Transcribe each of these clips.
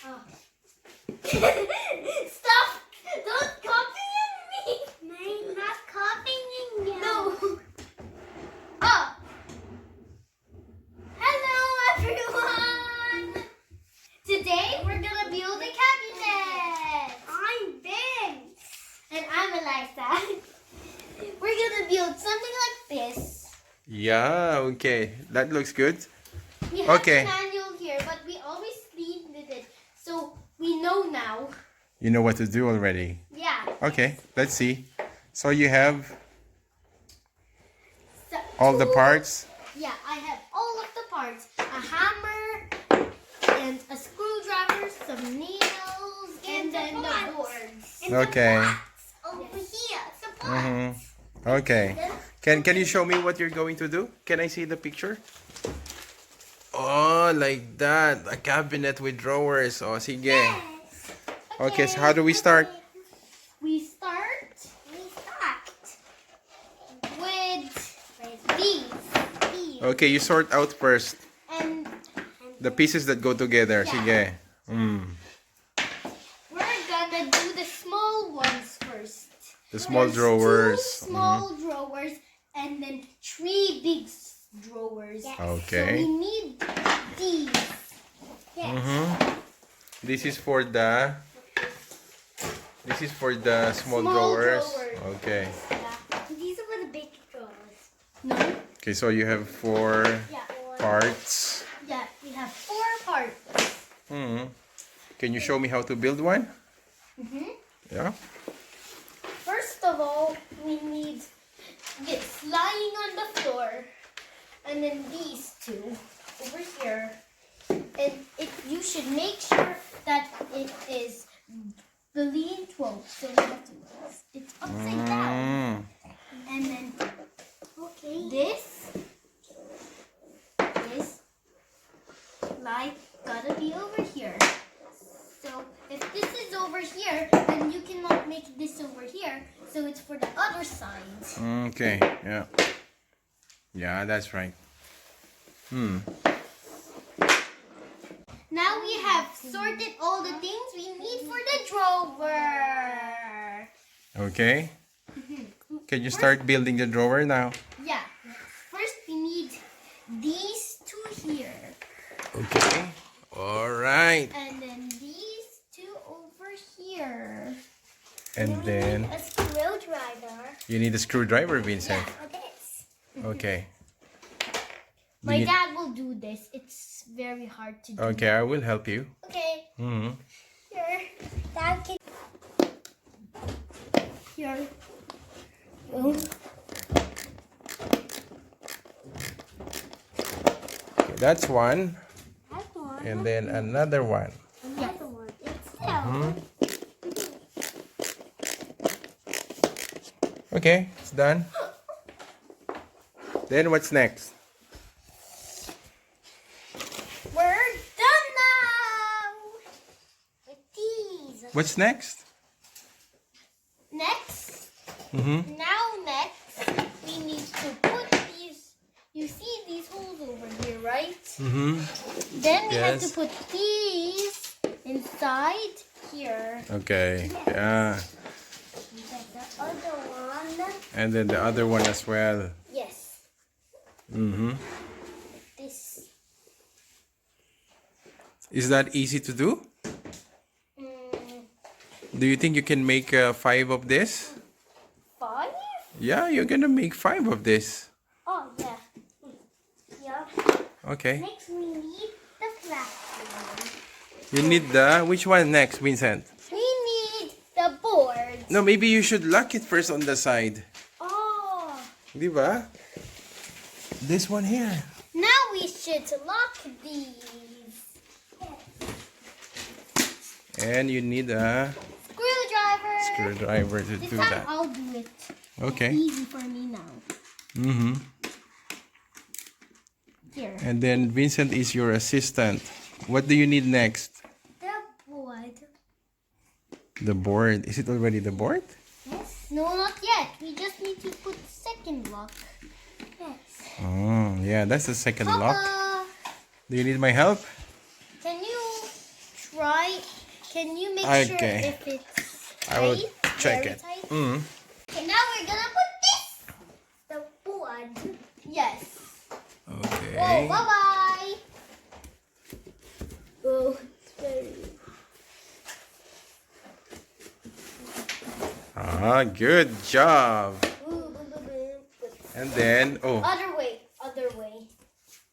Oh. Stop! Don't copy me! I'm not copying you. No. Oh. Hello, everyone. Today we're gonna build a cabinet. I'm Ben. And I'm Ellyzza. We're gonna build something like this. Yeah, okay. That looks good. We have Okay. the manual here, but we always needed it. So we know now. You know what to do already. Yeah. Okay, let's see. So you have So, all the parts. Yeah, I have all of the parts. A hammer and a screwdriver, some nails, and then the boards. And Okay. the pots over here. The pots. Mm-hmm. Okay. Can you show me what you're going to do? Can I see the picture? Oh, like that. A cabinet with drawers. Oh, sige. Yes. Okay, so how do we start? We start with these. Okay, you sort out first And the pieces that go together. Yeah. Sige. we're gonna do the small ones first. The small There's drawers. 2 small drawers and then 3 big drawers. Okay. So we need these. Yes. This is for the small drawers. Okay. Yeah. These are for the big drawers. No. Okay, so you have 4 Yeah. parts. Yeah, we have 4 parts. Can you show me how to build one? Yeah. First of all, we need this lying on the floor, and then these 2 over here. And you should make sure that it is the lean 12. So we have to it's upside down. And then this like gotta be over here. So if this is over here, then you cannot make this over here. So it's for the other side. Okay, yeah. Yeah, that's right. Now we have sorted all the things we need for the drawer. Okay. Can you start building the drawer now? Yeah. First we need these 2 here. Okay. All right. And then these 2 over here. And then A screwdriver. you need a screwdriver, Vincent. This. Okay. My You need- dad will do this. It's very hard to do. Okay, I will help you. Okay. Here. Dad can. Here. Okay, that's one. That's one. And then another one. Another one. It's still. Okay, it's done. Then what's next? We're done now. With these. What's next? Next. Mm-hmm. Now next, we need to put these. You see these holes over here, right? Mm-hmm. Then we have to Yes. put these inside here. Okay. Yeah. The other one. And then the other one as well. Yes. Mm-hmm. This. Is that easy to do? Do you think you can make 5 of this? 5? Yeah, you're gonna make 5 of this. Oh yeah. Yeah. Okay. Next we need the plastic one. You need the which one next, Vincent? We need the board. No, maybe you should lock it first on the side. Oh. Di ba? This one here. Now we should lock these. And you need a Screwdriver. screwdriver to This do time that. I'll do it. Okay. Easy for me now. Mm-hmm. Here. And then Vincent is your assistant. What do you need next? The board. The board. Is it already the board? Yes. No, not yet. We just need to put second lock. Yes. Oh, yeah, that's the second lock. Papa, Do you need my help? can you try. Can you make sure Okay. if it's I will tight? check Very it. tight? Mm. Okay, now we're gonna put this. The board. Yes. Okay. Oh, bye-bye. Oh, it's very... Good job. Ooh, And then, Other way. Other way.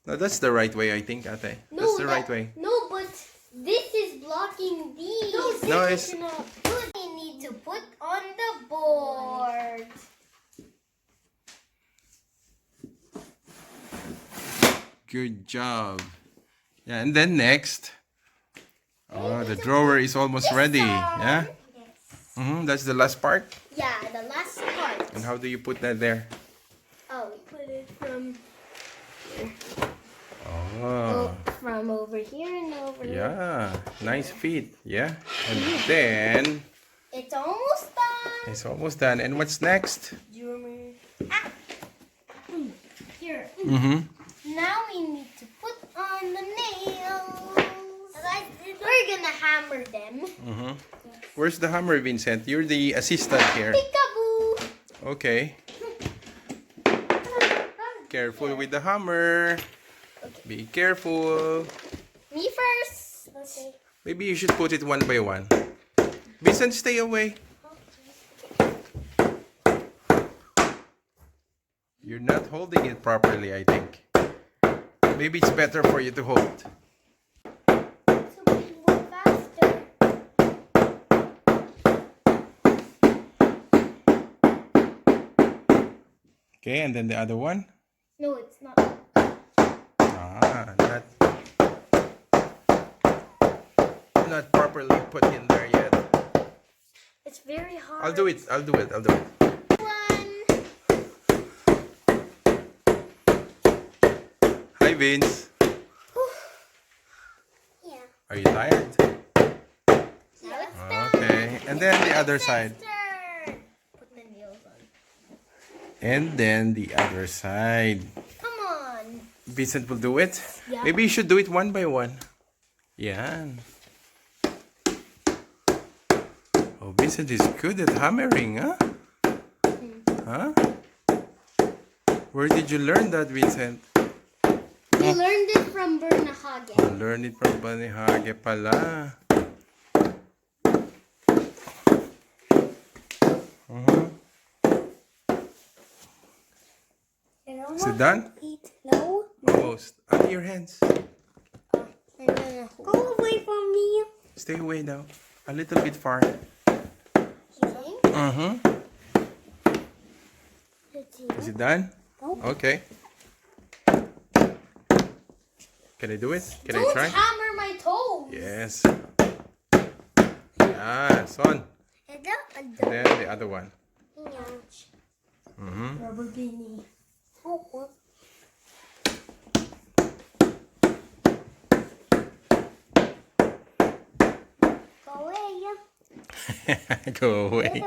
no, that's the right way, I think, ate. No, That's the right way. No, but this is blocking these. No, This is not good. We need to put on the board. Good job. Yeah, and then next. Oh, the drawer is almost ready. Yeah? Yes. That's the last part. Yeah, the last part. And how do you put that there? Oh, we put it from here. Oh, From over here and over here. yeah. Nice fit. Yeah. And then, It's almost done. it's almost done. And what's next? Do you remember? Here. Mm-hmm. Now we need to put on the nails. We're gonna hammer them. Mm-hmm. Where's the hammer, Vincent? You're the assistant here. Peekaboo! Okay. Careful with the hammer. Be careful. Me first. Okay. Maybe you should put it one by one. Vincent, stay away. You're not holding it properly, I think. Maybe it's better for you to hold. So we move faster. Okay, and then the other one. No, it's not. Not properly put in there yet. It's very hard. I'll do it. I'll do it. One. Hi, Vince. Yeah. Are you tired? Now it's done. Okay, and then the other side. Faster. Put the nails on. And then the other side. Come on. Vincent will do it. Yeah. Maybe you should do it one by one. Yeah. Oh, Vincent is good at hammering, huh? Huh? Where did you learn that, Vincent? We learned it from Bernahage. Learn it from Banihage pala. Is it done? No. Almost. Out of your hands. Go away from me. Stay away now. A little bit far. Is it done? Okay. Can I do it? Can I Don't try? hammer my toes. Yes. Yeah, son. And then the other one. Rubber beanie. Go away. Go away.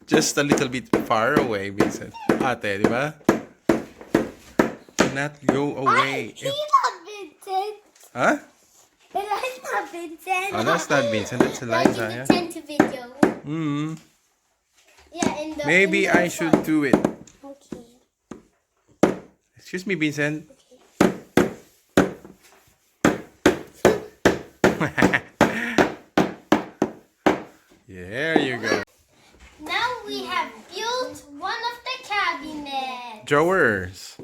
Just a little bit far away, Vincent. Ate, di ba? Not go away. He's not Vincent. Huh? That's not Vincent. Oh, that's not Vincent. That's Ellyzza. Yeah. Send to video. Yeah, in the Maybe in the I should do it. Okay. Excuse me, Vincent. There you go. Now we have built one of the cabinets. Drawers.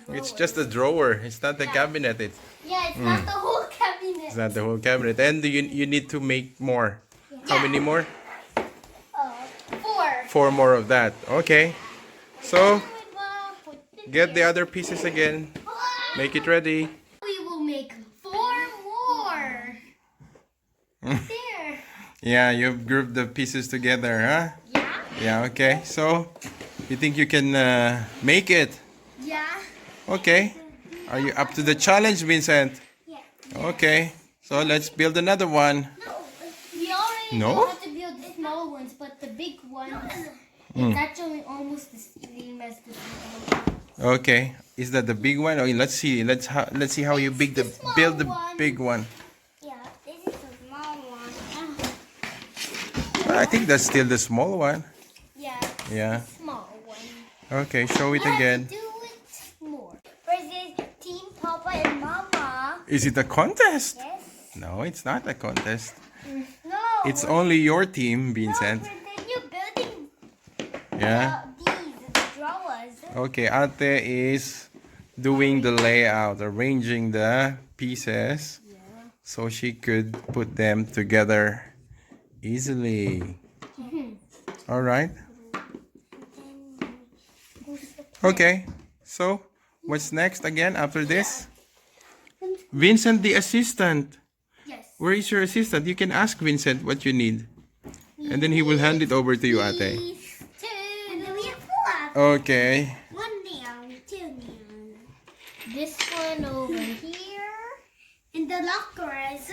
Drawer. It's just a drawer. It's not the cabinet. It's Yeah, it's not the whole cabinet. not the whole cabinet. And you need to make more. How many more? 4. 4 more of that. Okay. So Put get the other pieces again. Make it ready. We will make 4 more. There. Yeah, you've grouped the pieces together, huh? Yeah. Yeah, okay. So you think you can make it? Yeah. Okay. Are you up to the challenge, Vincent? Yeah. Okay. So let's build another one. No, we already No? know how to build the small ones, but the big ones, it's actually almost the same as the small one. Okay. Is that the big one? Okay, let's see. Let's see how you build the one. big one. Yeah, this is a small I think that's still the small one. Yeah. Yeah. Small one. Okay, show it I have again. to do it more. Versus Team Papa and Mama. Is it a contest? Yes. No, it's not a contest. No. It's only your team, Vincent. No, but then you're building Yeah. these drawers. Okay, Ate is doing the layout, arranging the pieces so she could put them together easily. All right. Okay. So, what's next again after this? Vincent, the assistant. Yes. Where is your assistant? You can ask Vincent what you need. And then he will hand it over to you, Ate. These two. And then we have four. Okay. One nail, two nails. This one over here. And the lockers.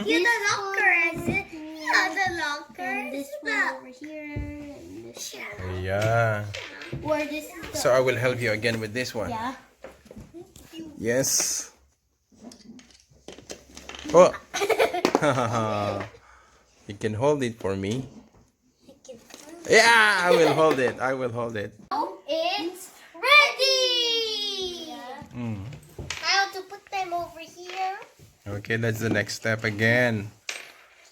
Here the lockers. Here the lockers. And this one over here. And this one. Yeah. Or this is the... So I will help you again with this one. Yeah. Yes. Oh. You can hold it for me. Yeah, I will hold it. I will hold it. Now it's ready! I have to put them over here. Okay, that's the next step again.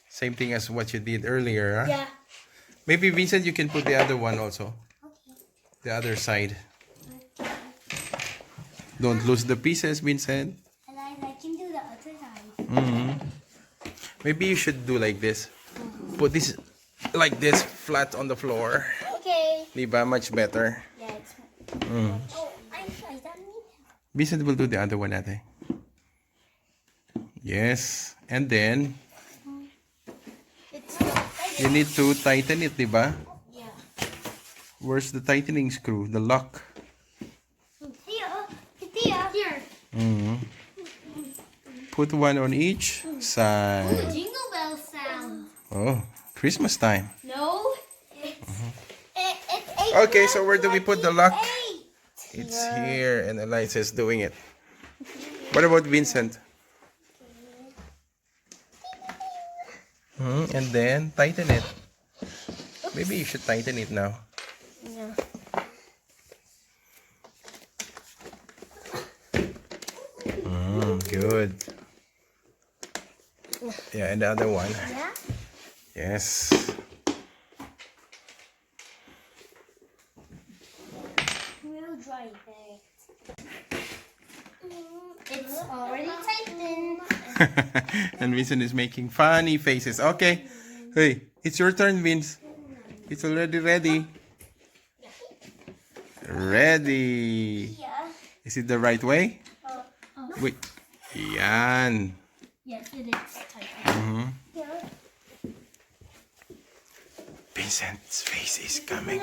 Same thing as what you did earlier. Huh? Yeah. Maybe Vincent, you can put the other one also. Okay. The other side. Don't lose the pieces, Vincent. And I can do the other side. Maybe you should do like this. Put this like this flat on the floor. Okay. Diba? Much better. Yeah, it's... Oh, is that me? Vincent will do the other one, Ate. Yes. And then, It's you need to tighten it, diba? Yeah. Where's the tightening screw? The lock. Here. Put one on each side. Jingle bell sound. Oh, Christmas time. No. It's eight. Okay, so where do we put the lock? 8. It's here, and Ellyzza is doing it. What about Vincent? And then tighten it. Maybe you should tighten it now. Yeah. Good. Yeah, and the other one. Yeah. Yes. We'll dry it. It's already tightened. And Vincent is making funny faces. Okay. Hey, it's your turn, Vince. It's already ready. Ready. Yeah. Is it the right way? Wait. Yan. Yes, it is tightened. Yeah. Vincent's face is coming.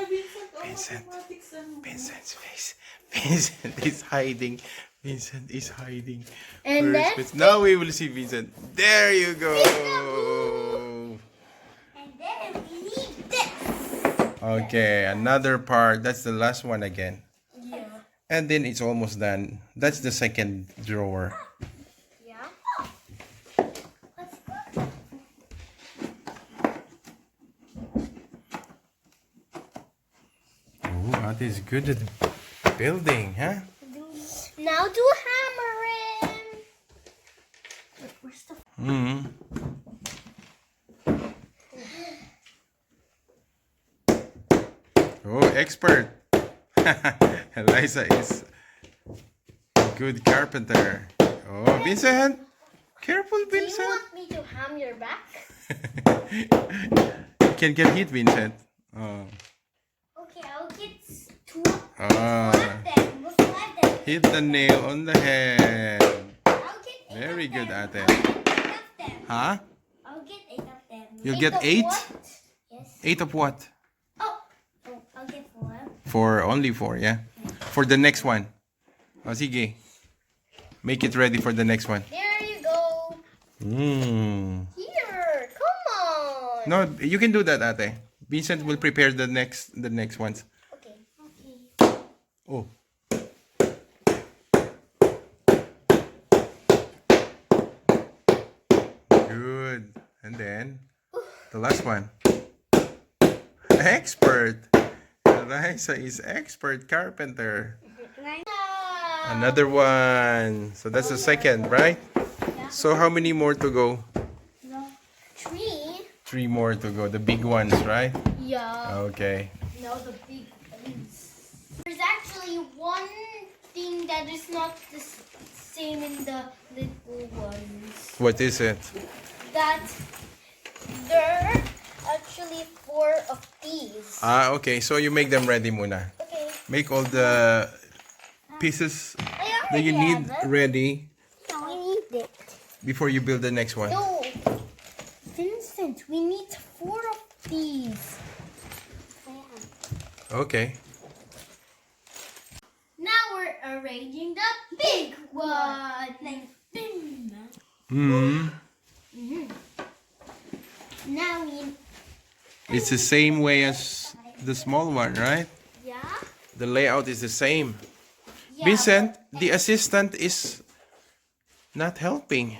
Vincent's face. Vincent is hiding. Vincent is hiding. And Where is then Vincent? Now we will see Vincent. There you go. And then we need this. Okay, another part. That's the last one again. Yeah. And then it's almost done. That's the second drawer. Yeah. Let's go. Oh, that is good at building, huh? Now do hammering. Where's the... Oh, expert. Ellyzza is a good carpenter. Oh, Vincent. Careful, Do you Vincent. want me to ham your back? You can get hit, Vincent. Oh. Okay, I'll get two. Ah. We'll slide them. Hit the nail on the head. I'll get 8 Very of good, them. Ate. I'll get 8 of them. Huh? I'll get 8 of them. You'll get 8? Of what? Yes. 8 of what? Oh, I'll get 4. For only 4, yeah? For the next one. Oh, sige. Make it ready for the next one. There you go. Here, come on. No, you can do that, Ate. Vincent will prepare the next ones. Okay. Oh. Good. And then the last one. expert. Ellyzza is expert carpenter. Another one. So that's the second, right? So how many more to go? Three. 3 more to go. The big ones, right? Yeah. Okay. No, the big ones. There's actually one thing that is not the same in the little ones. What is it? That there are actually 4 of these. Ah, okay. So you make them ready muna. Okay. Make all the pieces that you need ready No, we need it. before you build the next one. No. Vincent, we need 4 of these. Okay. Now we're arranging the big one. Hmm. Now we... It's the same way as the small one, right? Yeah? The layout is the same. Yeah, Vincent, the assistant is not helping.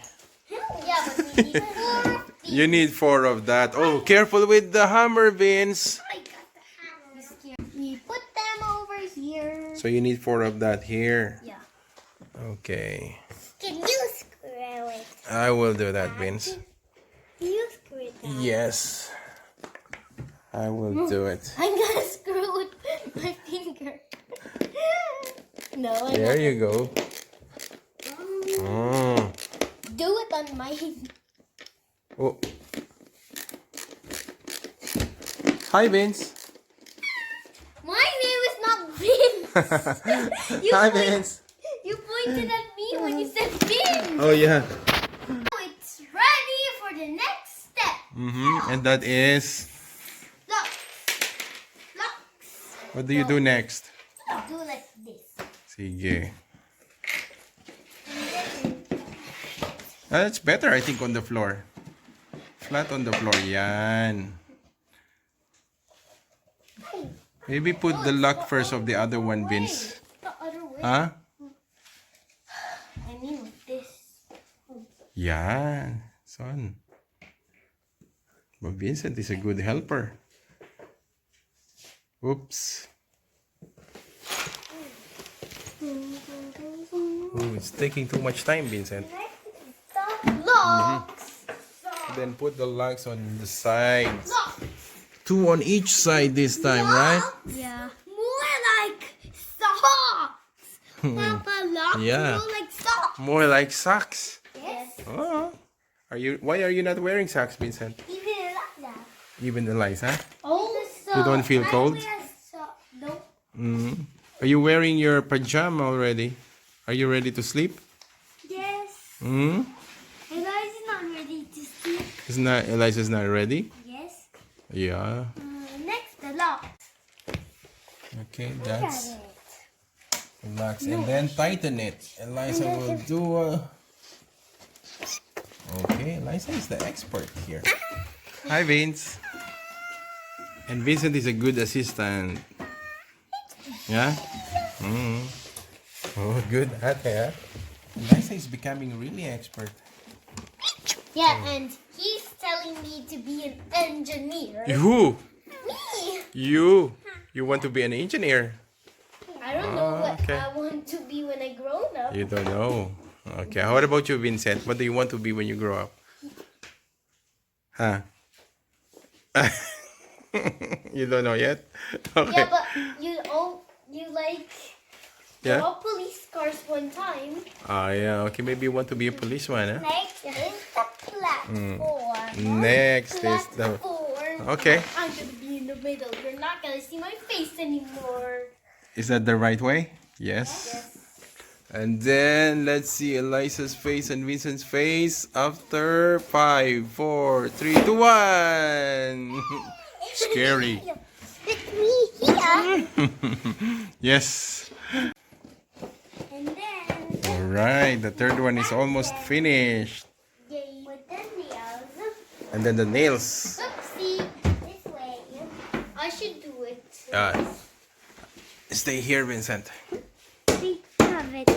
Yeah, but we need 4 of these. You need 4 of that. Oh, careful with the hammer, Vince. I got the hammer. We put them over here. So you need 4 of that here. Yeah. Okay. Can you screw it? I will do that, Vince. Can you screw it down? Yes. I will do it. I'm gonna screw it with my finger. No, I'm There not. you go. Oh. Do it on mine. Oh. Hi, Vince. My name is not Vince. Hi, Vince. You pointed at me when you said Vince. Oh, yeah. Now it's ready for the next step. And that is... Look. Look. What do you do next? Do like this. Sige. That's better, I think, on the floor. Flat on the floor. Yan. Maybe put the lock first of the other one, Vince. The other way. Huh? I mean with this. Yan. Son. But Vincent is a good helper. Oops. Oh, it's taking too much time, Vincent. Locks. Then put the locks on the sides. Lock. 2 on each side this time, right? Yeah. More like socks. Papa, locks Yeah. more like socks. More like socks. Yes. Oh. Why are you not wearing socks, Vincent? Even like that. Even Ellyzza? Also, You don't feel cold? Nope. Are you wearing your pajama already? Are you ready to sleep? Yes. Ellyzza's not ready to sleep. Ellyzza's not ready? Yes. Yeah. Next, the locks. Okay, Look that's at it. relax and then tighten it. Ellyzza will do Okay, Ellyzza is the expert here. Hi, Vince. And Vincent is a good assistant. Yeah? Oh, good at it. Ellyzza is becoming really expert. Yeah, and he's telling me to be an engineer. Who? Me. You? You want to be an engineer? I don't know what okay. I want to be when I grow up. You don't know. Okay, what about you, Vincent? What do you want to be when you grow up? Huh? You don't know yet? Okay. Yeah, but you like Yeah? draw police cars one time. Oh, yeah. Okay, maybe you want to be a policeman, huh? Next is the platform. Next is the... Platform. Okay. I'm gonna be in the middle. You're not gonna see my face anymore. Is that the right way? Yes. And then, let's see Ellyzza's face and Vincent's face after 5, 4, 3, 2, 1. Scary. It's me here. Yes. And then Alright, the third one is almost finished. with the nails. And then the nails. Oopsie. This way. I should do it. Stay here, Vincent. We have it.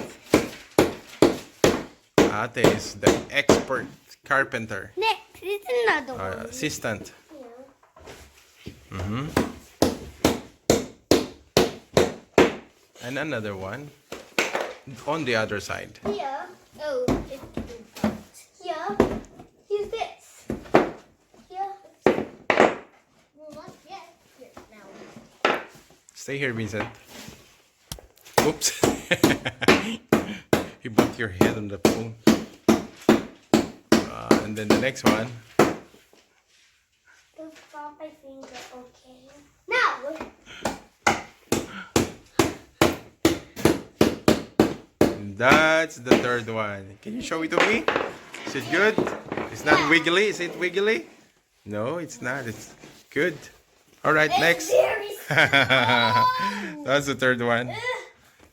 Ate is the expert carpenter. Next is another one. Assistant. Yeah. And another one on the other side. Here. Oh, it's here. Use this. Here. Well, not yet. Here now. Stay here, Vincent. Oops. You bumped your head on the phone. And then the next one. Don't stop my finger, okay? Now. That's the third one. Can you show it to me? Is it good? It's not wiggly. Is it wiggly? No, it's not. It's good. All right, next. Very strong. That's the third one.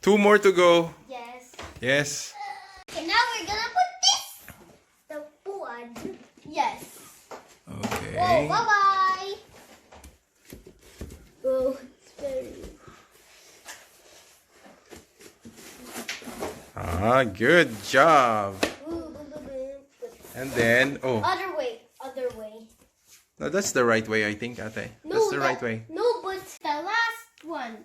2 more to go. Yes. Yes. Okay, now we're gonna put this. The wood. Yes. Okay. Whoa, bye-bye. Oh, it's very... Good job. And then, oh, Other way, other way. no, that's the right way, I think, Ate. That's the right way. No, but the last one,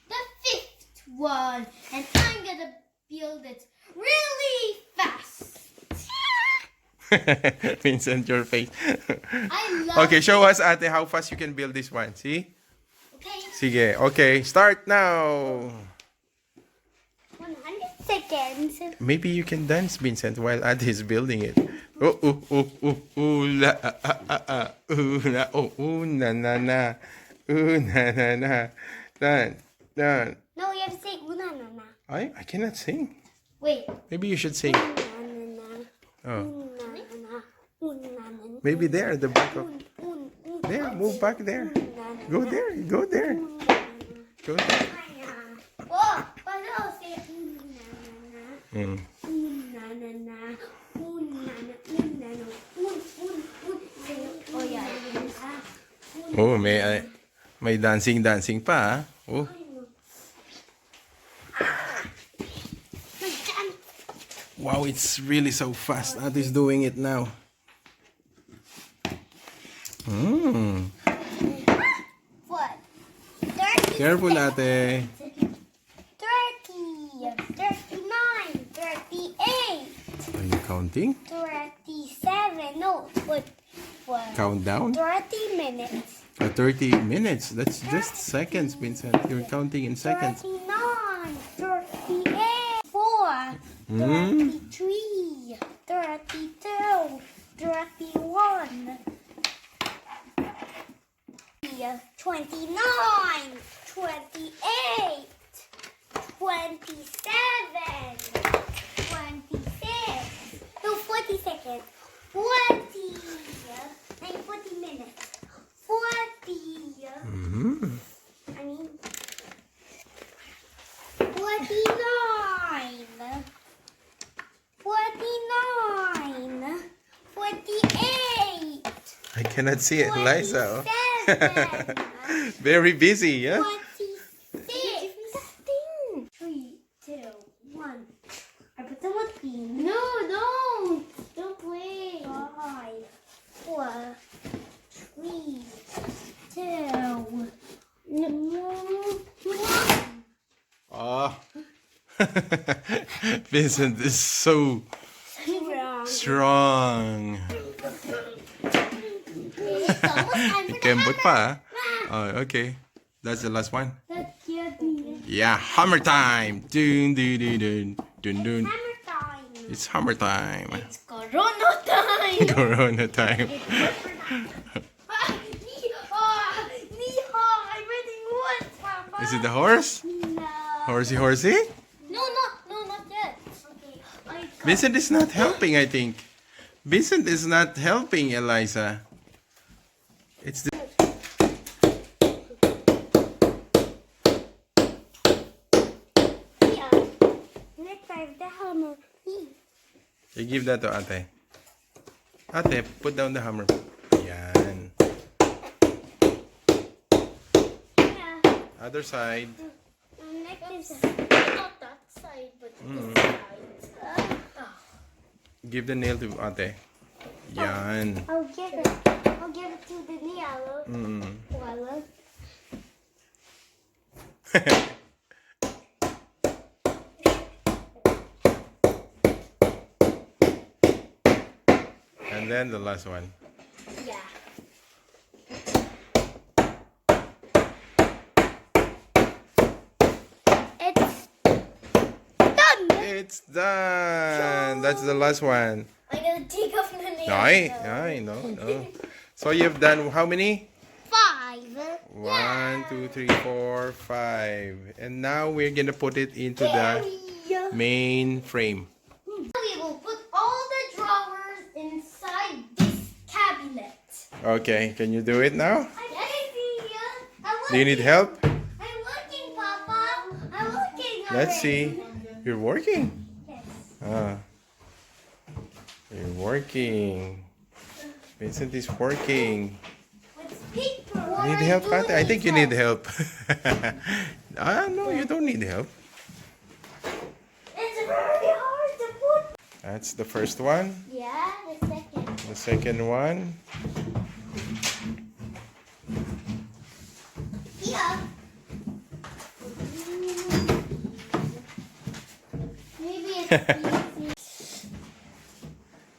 the 5th one, and I'm gonna build it really fast. Vincent, your face. I love Okay, show us, Ate, how fast you can build this one. See? Okay. Sige. Okay, start now. 100 seconds. Maybe you can dance, Vincent, while Ate is building it. Oh, oh, oh, oh, oh, la, na, oh, na, na, na, na, na, na, dun, dun. No, you have to say una na na. I cannot sing. Wait. Maybe you should sing. Oh, maybe there, the back of. There, move back there. Go there, go there. Go there. Oh, but no, say Mm. Oh yeah. Oh, may dancing pa, ah. Oh. Wow, it's really so fast. Ate is doing it now. Mm. What? 30. Careful, Ate. 30, 39, 38, Are you counting? 37, no, what? Count down? 30 minutes. 30 minutes. That's just seconds, Vincent. You're counting in seconds. 39, 38, 4, Mm. 33, 32, 31, 29, 28, 27, 26, no, 40 seconds, 40, and 40 minutes, 40, Mm-hmm. I mean, 49, 49, 48, I cannot see it, Ellyzza. 47, Very busy, yeah? 26. 3, 2, 1. I put them with me. No, don't. Don't play. 5, 4, 3, 2, 1. Oh. Vincent is so strong. Kembot pa, ah. Oh, okay. That's the last one. That scared me. Yeah, hammer time. Dun, dun, dun, dun, dun, dun. Hammer time. It's hammer time. It's Corona time. Corona time. I'm ready once, Papa. Is it the horse? No. Horsey, horsey? No, not yet. Okay. I got Vincent is not helping, I think. Vincent is not helping, Ellyzza. It's the... here. Next time, the hammer. You give that to Ate. Ate, put down the hammer. Yan. Yeah. Other side. Next is not that side, but this side. Give the nail to Ate. Yan. I'll give it to the nail. Mm. Well, And then the last one. Yeah. It's done. It's done. That's the last one. I'm gonna take off the nail. No. So you've done how many? 5. 1, 2, 3, 4, 5. And now we're gonna put it into the main frame. We will put all the drawers inside this cabinet. Okay, can you do it now? I'm Do you need help? I'm working, Papa. I'm working. Let's see. You're working. Yes. Ah. You're working. Vincent is working. With paper. Need help, Ate? I think you need help. No, you don't need help. It's very hard to put. That's the first one. Yeah, the second. The second one. Yeah. Maybe it's easy. I'm just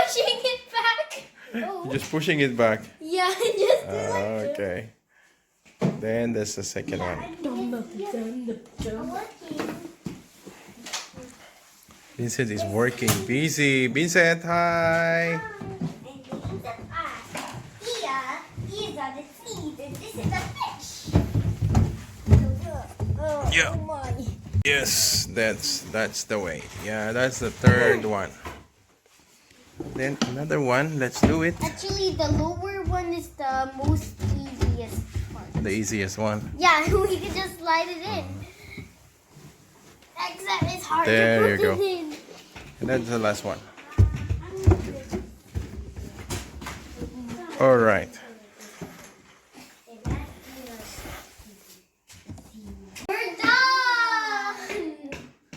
pushing it back. Oh. Just pushing it back. Yeah, just do like this. Okay. Then there's the second one. I'm working. Vincent is working. Busy. Vincent, hi. Ellyzza, the seeds, and this is a fish. Yeah. Oh my. Yes, that's the way. Yeah, that's the third one. Then another one. Let's do it. Actually, the lower one is the most easiest part. The easiest one. Yeah, we can just slide it in. Except it's hard There to you put go. it in. And that's the last one. All right. We're done.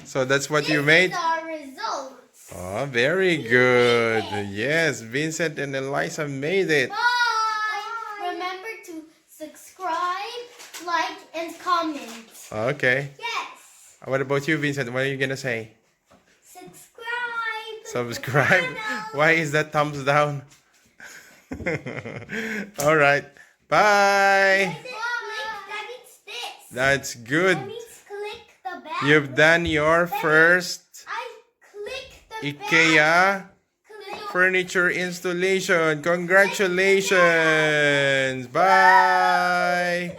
So that's what you This made? is our results. Oh, very good. Yes, Vincent and Ellyzza made it. Bye. Remember to subscribe, like, and comment. Okay. Yes. What about you, Vincent? What are you going to say? Subscribe. Subscribe. Why is that thumbs down? All right. Bye. That means this. That's good. That means click the bell. You've done your first I click the bell. Ikea Click. furniture installation. Congratulations. Bye.